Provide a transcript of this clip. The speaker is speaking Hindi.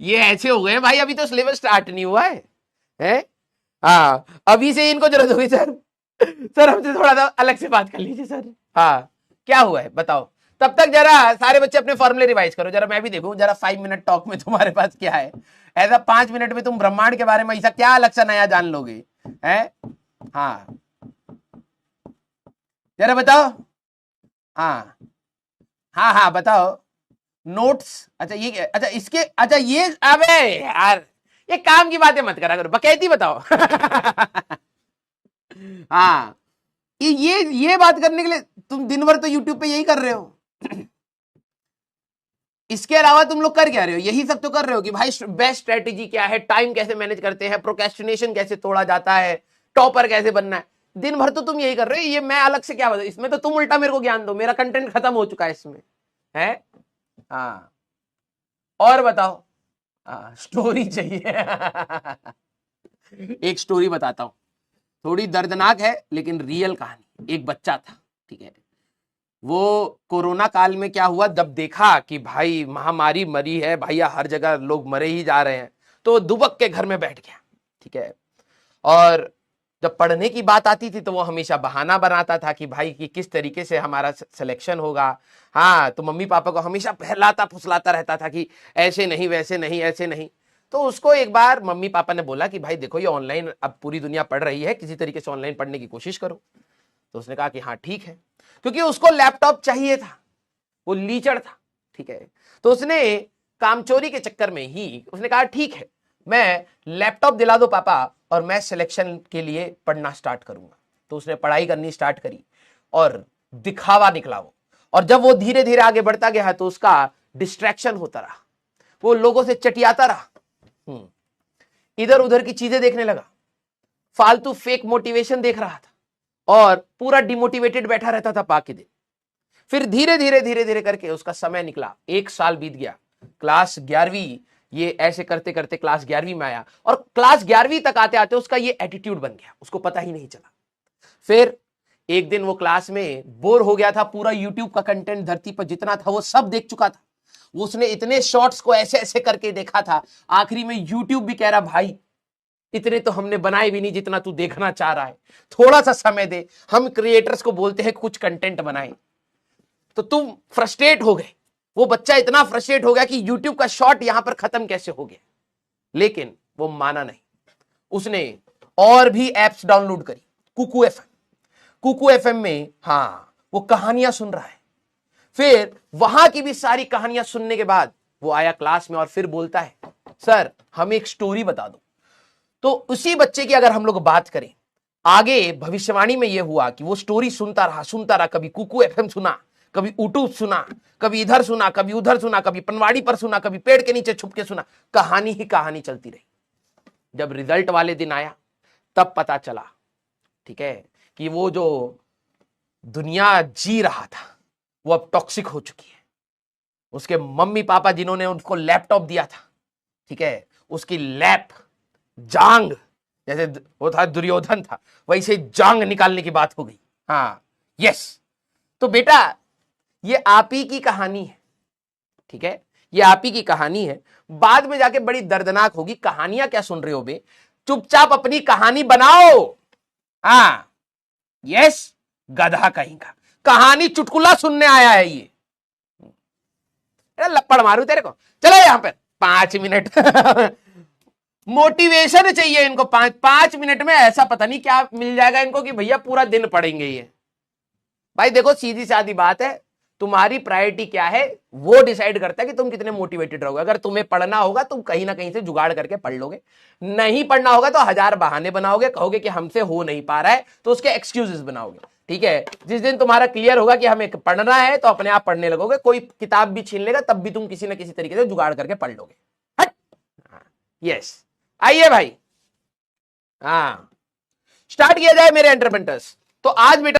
ये ऐसे हो गए भाई, अभी तो सिलेबस स्टार्ट नहीं हुआ है? हाँ, अभी से इनको जरूरत होगी सर। सर हमसे थोड़ा सा अलग से बात कर लीजिए सर। हाँ, क्या हुआ है बताओ। तब तक जरा सारे बच्चे अपने फॉर्मूले रिवाइज करो, जरा मैं भी देखूं जरा 5 मिनट टॉक में तुम्हारे पास क्या है। ऐसा 5 मिनट में तुम ब्रह्मांड के बारे में ऐसा क्या अलग सा नया जान लोगे? है? हाँ, जरा बताओ। हाँ हाँ हाँ बताओ। नोट्स, अच्छा ये, अच्छा इसके, अच्छा ये, अबे यार, ये काम की बातें मत करा करो, बकैती बताओ। हाँ, ये बात करने के लिए तुम दिन भर तो यूट्यूब पे यही कर रहे हो। इसके अलावा तुम लोग कर क्या रहे हो? यही सब तो कर रहे हो कि भाई बेस्ट स्ट्रेटेजी क्या है, टाइम कैसे मैनेज करते हैं, प्रोक्रेस्टिनेशन कैसे तोड़ा जाता है, टॉपर कैसे बनना है। दिन भर तो तुम यही कर रहे हो, ये मैं अलग से क्या बताऊं? इसमें तो तुम उल्टा मेरे को ज्ञान दो, मेरा कंटेंट खत्म हो चुका है इसमें। है? हाँ, और बताओ। हाँ, स्टोरी चाहिए। एक स्टोरी बताता हूं, थोड़ी दर्दनाक है लेकिन रियल कहानी। एक बच्चा था, ठीक है, वो कोरोना काल में क्या हुआ, जब देखा कि भाई महामारी मरी है भैया, हर जगह लोग मरे ही जा रहे हैं, तो दुबक के घर में बैठ गया। ठीक है, और जब पढ़ने की बात आती थी तो वो हमेशा बहाना बनाता था कि भाई कि किस तरीके से हमारा सिलेक्शन होगा। हाँ, तो मम्मी पापा को हमेशा बहलाता फुसलाता रहता था कि ऐसे नहीं, वैसे नहीं, ऐसे नहीं। तो उसको एक बार मम्मी पापा ने बोला कि भाई देखो, ये ऑनलाइन अब पूरी दुनिया पढ़ रही है, किसी तरीके से ऑनलाइन पढ़ने की कोशिश करो। तो उसने कहा कि हाँ ठीक है, क्योंकि उसको लैपटॉप चाहिए था, वो लीचड़ था। ठीक है, तो उसने कामचोरी के चक्कर में ही उसने कहा ठीक है, मैं लैपटॉप दिला दो पापा और मैं सिलेक्शन के लिए पढ़ना स्टार्ट करूंगा। तो उसने पढ़ाई करनी स्टार्ट करी और दिखावा निकला वो। और जब वो धीरे धीरे आगे बढ़ता गया तो उसका डिस्ट्रैक्शन होता रहा, वो लोगों से चटियाता रहा, इधर उधर की चीजें देखने लगा, फालतू फेक मोटिवेशन देख रहा था और पूरा डिमोटिवेटेड बैठा रहता था बाकी दिन। फिर धीरे धीरे धीरे धीरे करके उसका समय निकला, 1 साल बीत गया, क्लास 11वीं, ये ऐसे करते करते क्लास 11वीं में आया और क्लास 11वीं तक आते आते उसका ये एटीट्यूड बन गया, उसको पता ही नहीं चला। फिर एक दिन वो क्लास में बोर हो गया था, पूरा यूट्यूब का कंटेंट धरती पर जितना था वो सब देख चुका था। उसने इतने शॉर्ट्स को ऐसे ऐसे करके देखा था, आखिरी में यूट्यूब भी कह रहा भाई इतने तो हमने बनाए भी नहीं जितना तू देखना चाह रहा है, थोड़ा सा समय दे, हम क्रिएटर्स को बोलते हैं कुछ कंटेंट बनाए। तो तुम फ्रस्ट्रेट हो गए, वो बच्चा इतना फ्रस्ट्रेट हो गया कि यूट्यूब का शॉर्ट यहां पर खत्म कैसे हो गया। लेकिन वो माना नहीं, उसने और भी एप्स डाउनलोड करी, कुकू एफएम। कुकू एफएम में हाँ वो कहानियां सुन रहा है। फिर वहां की भी सारी कहानियां सुनने के बाद वो आया क्लास में और फिर बोलता है सर हमें एक स्टोरी बता दो। तो उसी बच्चे की अगर हम लोग बात करें, आगे भविष्यवाणी में यह हुआ कि वो स्टोरी सुनता रहा, कभी कुकू एफएम सुना, कभी यूट्यूब सुना, कभी इधर सुना, कभी उधर सुना, कभी पनवाड़ी पर सुना, कभी पेड़ के नीचे छुप के सुना, कहानी ही कहानी चलती रही। जब रिजल्ट वाले दिन आया तब पता चला, ठीक है, कि वो जो दुनिया जी रहा था वो अब टॉक्सिक हो चुकी है। उसके मम्मी पापा जिन्होंने उसको लैपटॉप दिया था, ठीक है, उसकी लैप जांग, जैसे वो था दुर्योधन था, वैसे जांग निकालने की बात हो गई। हाँ, यस। तो बेटा ये आप ही की कहानी है, ठीक है, ये आप ही की कहानी है, बाद में जाके बड़ी दर्दनाक होगी। कहानियां क्या सुन रहे हो बे, चुपचाप अपनी कहानी बनाओ। हाँ, यस, गधा कहीं का, कहानी चुटकुला सुनने आया है ये। लपड़ मारू तेरे को, चलो यहां पर 5 मिनट। मोटिवेशन चाहिए इनको, 5 मिनट में ऐसा पता नहीं क्या मिल जाएगा इनको कि भैया पूरा दिन पढ़ेंगे ये। भाई देखो सीधी सादी बात है, तुम्हारी प्रायोरिटी क्या है वो डिसाइड करता है कि तुम कितने मोटिवेटेड रहोगे। अगर तुम्हें पढ़ना होगा तुम कहीं ना कहीं से जुगाड़ करके पढ़ लोगे, नहीं पढ़ना होगा तो 1000 बहाने बनाओगे, कहोगे कि हमसे हो नहीं पा रहा है, तो उसके एक्सक्यूजेस बनाओगे। ठीक है, जिस दिन तुम्हारा क्लियर होगा कि हमें पढ़ना है तो अपने आप पढ़ने लगोगे, कोई किताब भी छीन लेगा तब भी तुम किसी ना किसी तरीके से जुगाड़ करके पढ़ लोगे। हट, यस, आइए भाई। हाँ, स्टार्ट किया जाए मेरे एंटरप्रेन्योर्स। तो आज बेटा